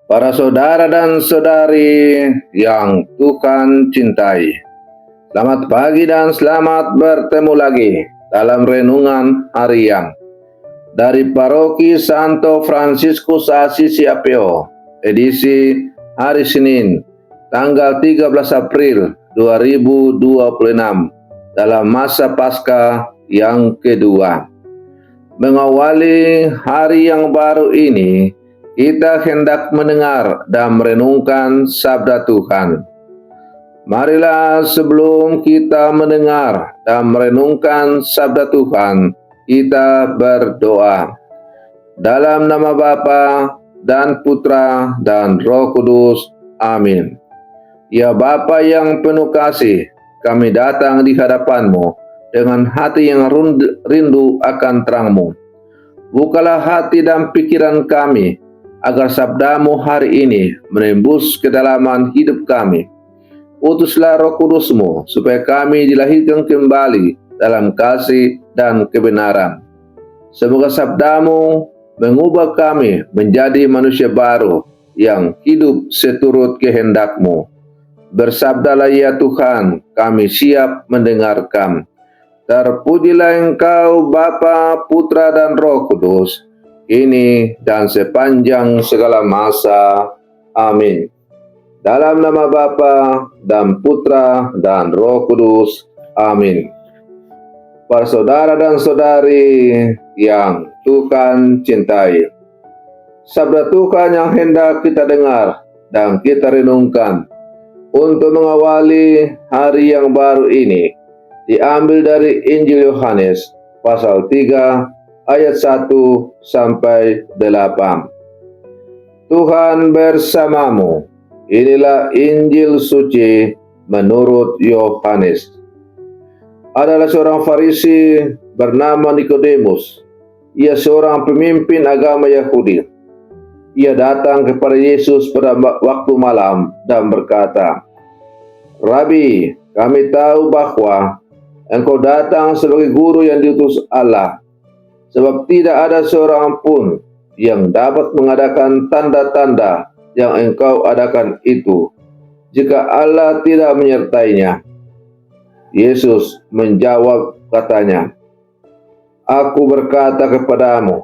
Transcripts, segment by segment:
Para saudara dan saudari yang Tuhan cintai, selamat pagi dan selamat bertemu lagi dalam renungan harian dari Paroki Santo Fransiskus Assisi Apeo, edisi hari Senin, tanggal 13 April 2026, dalam masa Paskah yang kedua. Mengawali hari yang baru ini, kita hendak mendengar dan merenungkan sabda Tuhan. Marilah sebelum kita mendengar dan merenungkan sabda Tuhan, kita berdoa. Dalam nama Bapa dan Putra dan Roh Kudus. Amin. Ya Bapa yang penuh kasih, kami datang di hadapan-Mu dengan hati yang rindu akan terang-Mu. Bukalah hati dan pikiran kami, agar sabda-Mu hari ini menembus kedalaman hidup kami. Utuslah Roh Kudus-Mu, supaya kami dilahirkan kembali dalam kasih dan kebenaran. Semoga sabda-Mu mengubah kami menjadi manusia baru yang hidup seturut kehendak-Mu. Bersabdalah ya Tuhan, kami siap mendengarkan. Terpujilah Engkau Bapa, Putra dan Roh Kudus, ini dan sepanjang segala masa. Amin. Dalam nama Bapa dan Putra dan Roh Kudus. Amin. Para saudara dan saudari yang Tuhan cintai, sabda Tuhan yang hendak kita dengar dan kita renungkan untuk mengawali hari yang baru ini diambil dari Injil Yohanes pasal 3 ayat 1 sampai 8. Tuhan bersamamu. Inilah Injil suci menurut Yohanes. Adalah seorang Farisi bernama Nikodemus. Ia seorang pemimpin agama Yahudi. Ia datang kepada Yesus pada waktu malam dan berkata, "Rabi, kami tahu bahwa Engkau datang sebagai guru yang diutus Allah, sebab tidak ada seorang pun yang dapat mengadakan tanda-tanda yang Engkau adakan itu, jika Allah tidak menyertainya." Yesus menjawab katanya, "Aku berkata kepadamu,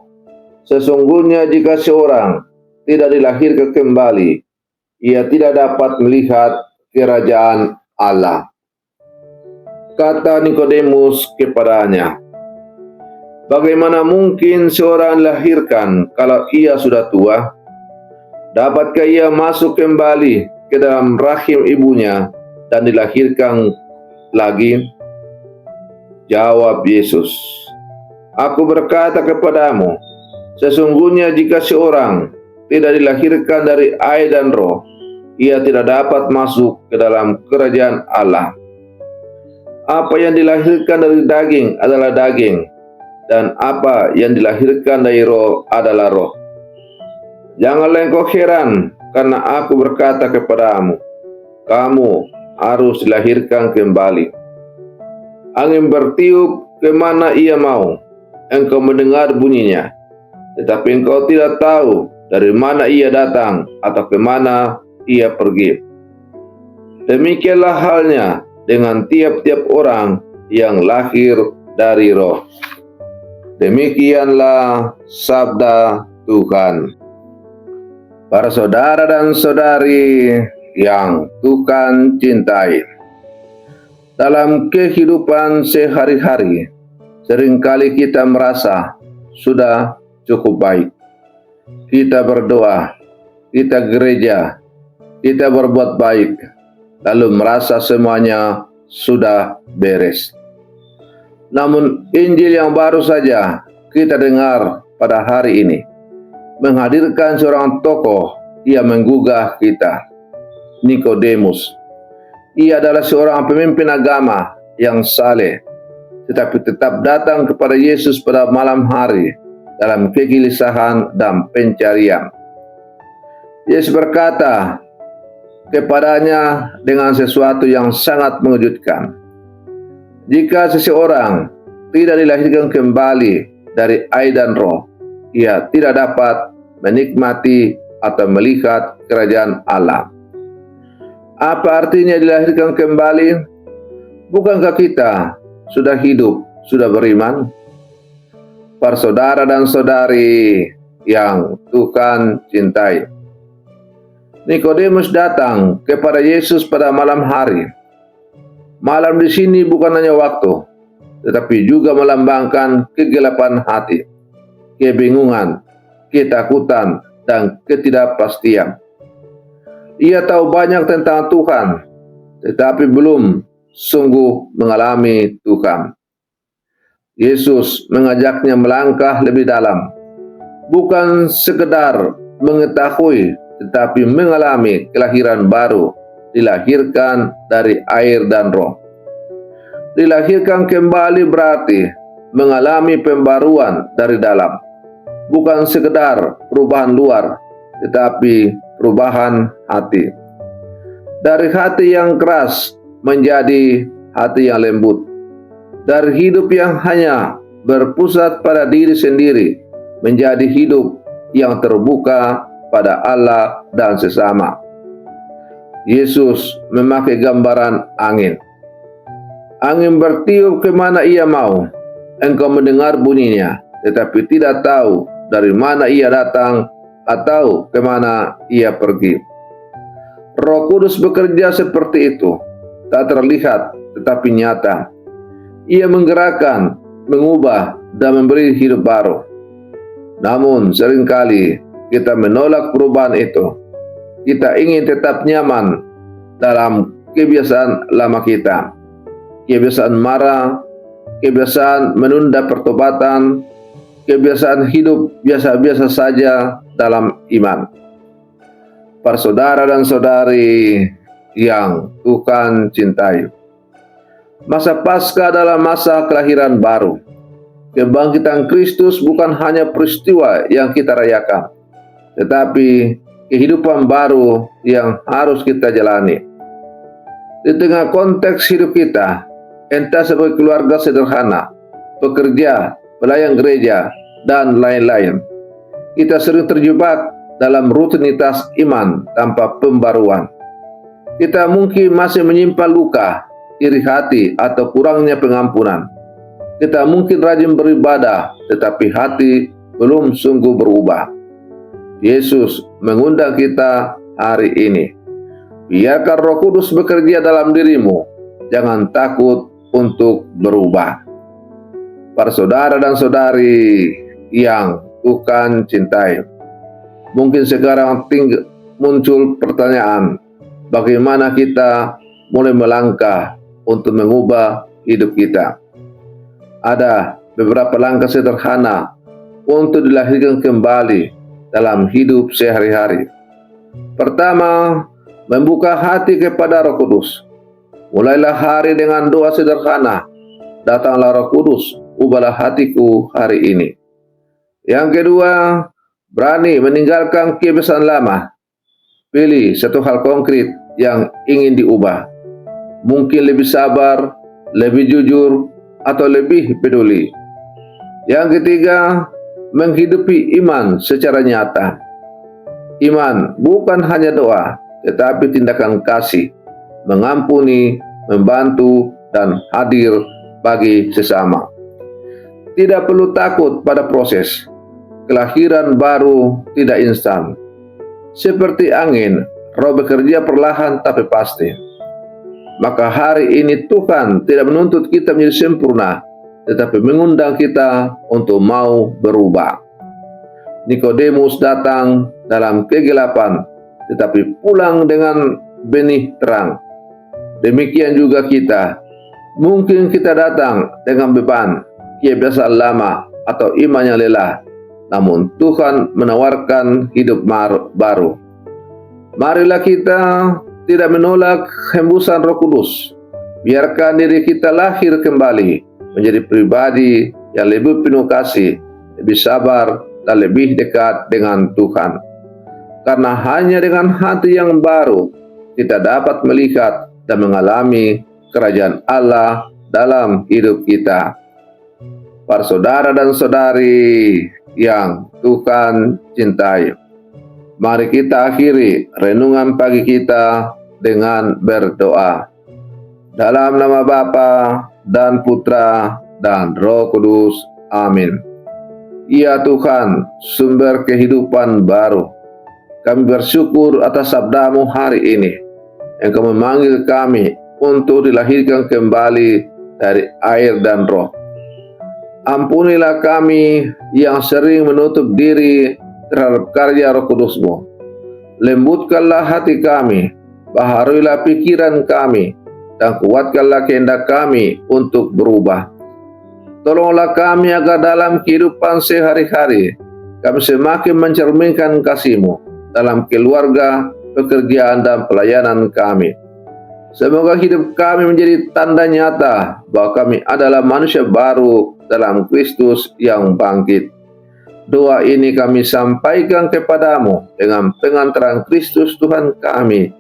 sesungguhnya jika seorang tidak dilahirkan kembali, ia tidak dapat melihat kerajaan Allah." Kata Nikodemus kepadanya, "Bagaimana mungkin seorang dilahirkan kalau ia sudah tua? Dapatkah ia masuk kembali ke dalam rahim ibunya dan dilahirkan lagi?" Jawab Yesus, "Aku berkata kepadamu, sesungguhnya jika seorang tidak dilahirkan dari air dan roh, ia tidak dapat masuk ke dalam kerajaan Allah. Apa yang dilahirkan dari daging adalah daging, dan apa yang dilahirkan dari roh adalah roh. Janganlah engkau heran karena aku berkata kepadamu, kamu harus dilahirkan kembali. Angin bertiup kemana ia mau, engkau mendengar bunyinya, tetapi engkau tidak tahu dari mana ia datang atau kemana ia pergi. Demikianlah halnya dengan tiap-tiap orang yang lahir dari roh." Demikianlah sabda Tuhan. Para saudara dan saudari yang Tuhan cintai, dalam kehidupan sehari-hari, seringkali kita merasa sudah cukup baik. Kita berdoa, kita gereja, kita berbuat baik, lalu merasa semuanya sudah beres. Namun Injil yang baru saja kita dengar pada hari ini menghadirkan seorang tokoh yang menggugah kita, Nikodemus. Ia adalah seorang pemimpin agama yang saleh, tetapi tetap datang kepada Yesus pada malam hari dalam kegelisahan dan pencarian. Yesus berkata kepadanya dengan sesuatu yang sangat mengejutkan. Jika seseorang tidak dilahirkan kembali dari air dan roh, ia tidak dapat menikmati atau melihat kerajaan Allah. Apa artinya dilahirkan kembali? Bukankah kita sudah hidup, sudah beriman? Para saudara dan saudari yang Tuhan cintai, Nikodemus datang kepada Yesus pada malam hari. Malam di sini bukan hanya waktu, tetapi juga melambangkan kegelapan hati, kebingungan, ketakutan, dan ketidakpastian. Ia tahu banyak tentang Tuhan, tetapi belum sungguh mengalami Tuhan. Yesus mengajaknya melangkah lebih dalam, bukan sekedar mengetahui, tetapi mengalami kelahiran baru, dilahirkan dari air dan roh. Dilahirkan kembali berarti mengalami pembaruan dari dalam, bukan sekedar perubahan luar, tetapi perubahan hati. Dari hati yang keras menjadi hati yang lembut. Dari hidup yang hanya berpusat pada diri sendiri menjadi hidup yang terbuka pada Allah dan sesama. Yesus memakai gambaran angin. Angin bertiup kemana ia mau. Engkau mendengar bunyinya, tetapi tidak tahu dari mana ia datang atau kemana ia pergi. Roh Kudus bekerja seperti itu, tak terlihat tetapi nyata. Ia menggerakkan, mengubah, dan memberi hidup baru. Namun seringkali kita menolak perubahan itu. Kita ingin tetap nyaman dalam kebiasaan lama kita. Kebiasaan marah, kebiasaan menunda pertobatan, kebiasaan hidup biasa-biasa saja dalam iman. Para saudara dan saudari yang Tuhan cintai, masa Paskah adalah masa kelahiran baru. Kebangkitan Kristus bukan hanya peristiwa yang kita rayakan, tetapi kehidupan baru yang harus kita jalani. Di tengah konteks hidup kita, entah sebagai keluarga sederhana, pekerja, pelayan gereja, dan lain-lain, kita sering terjebak dalam rutinitas iman tanpa pembaruan. Kita mungkin masih menyimpan luka, iri hati, atau kurangnya pengampunan. Kita mungkin rajin beribadah, tetapi hati belum sungguh berubah. Yesus mengundang kita hari ini. Biarkan Roh Kudus bekerja dalam dirimu. Jangan takut untuk berubah. Para saudara dan saudari yang Tuhan cintai, mungkin sekarang muncul pertanyaan, bagaimana kita mulai melangkah untuk mengubah hidup kita? Ada beberapa langkah sederhana untuk dilahirkan kembali dalam hidup sehari-hari. Pertama, membuka hati kepada Roh Kudus. Mulailah hari dengan doa sederhana. Datanglah Roh Kudus, ubahlah hatiku hari ini. Yang kedua, berani meninggalkan kebiasaan lama. Pilih satu hal konkret yang ingin diubah. Mungkin lebih sabar, lebih jujur, atau lebih peduli. Yang ketiga, menghidupi iman secara nyata. Iman bukan hanya doa, tetapi tindakan kasih, mengampuni, membantu, dan hadir bagi sesama. Tidak perlu takut pada proses. Kelahiran baru tidak instan. Seperti angin, Roh bekerja perlahan tapi pasti. Maka hari ini Tuhan tidak menuntut kita menjadi sempurna, tetapi mengundang kita untuk mau berubah. Nikodemus datang dalam kegelapan, tetapi pulang dengan benih terang. Demikian juga kita. Mungkin kita datang dengan beban, kebiasaan lama, atau iman yang lelah. Namun Tuhan menawarkan hidup baru. Marilah kita tidak menolak hembusan Roh Kudus. Biarkan diri kita lahir kembali menjadi pribadi yang lebih penuh kasih, lebih sabar, dan lebih dekat dengan Tuhan. Karena hanya dengan hati yang baru kita dapat melihat dan mengalami kerajaan Allah dalam hidup kita. Para saudara dan saudari yang Tuhan cintai, Mari kita akhiri renungan pagi kita dengan berdoa. Dalam nama Bapa dan Putra dan Roh Kudus. Amin. Ya Tuhan, sumber kehidupan baru, kami bersyukur atas sabda-Mu hari ini. Engkau memanggil kami untuk dilahirkan kembali dari air dan roh. Ampunilah kami yang sering menutup diri terhadap karya Roh Kudus-Mu. Lembutkanlah hati kami, baharuilah pikiran kami, dan kuatkanlah kehendak kami untuk berubah. Tolonglah kami agar dalam kehidupan sehari-hari kami semakin mencerminkan kasih-Mu dalam keluarga, pekerjaan, dan pelayanan kami. Semoga hidup kami menjadi tanda nyata bahwa kami adalah manusia baru dalam Kristus yang bangkit. Doa ini kami sampaikan kepadamu dengan pengantaran Kristus Tuhan kami,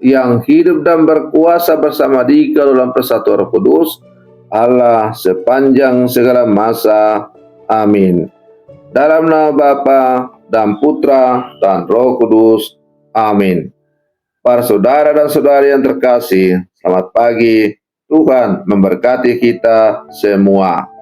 yang hidup dan berkuasa bersama Dia dalam persatuan Roh Kudus, Allah sepanjang segala masa. Amin. Dalam nama Bapa dan Putra dan Roh Kudus. Amin. Para saudara dan saudari yang terkasih, selamat pagi. Tuhan memberkati kita semua.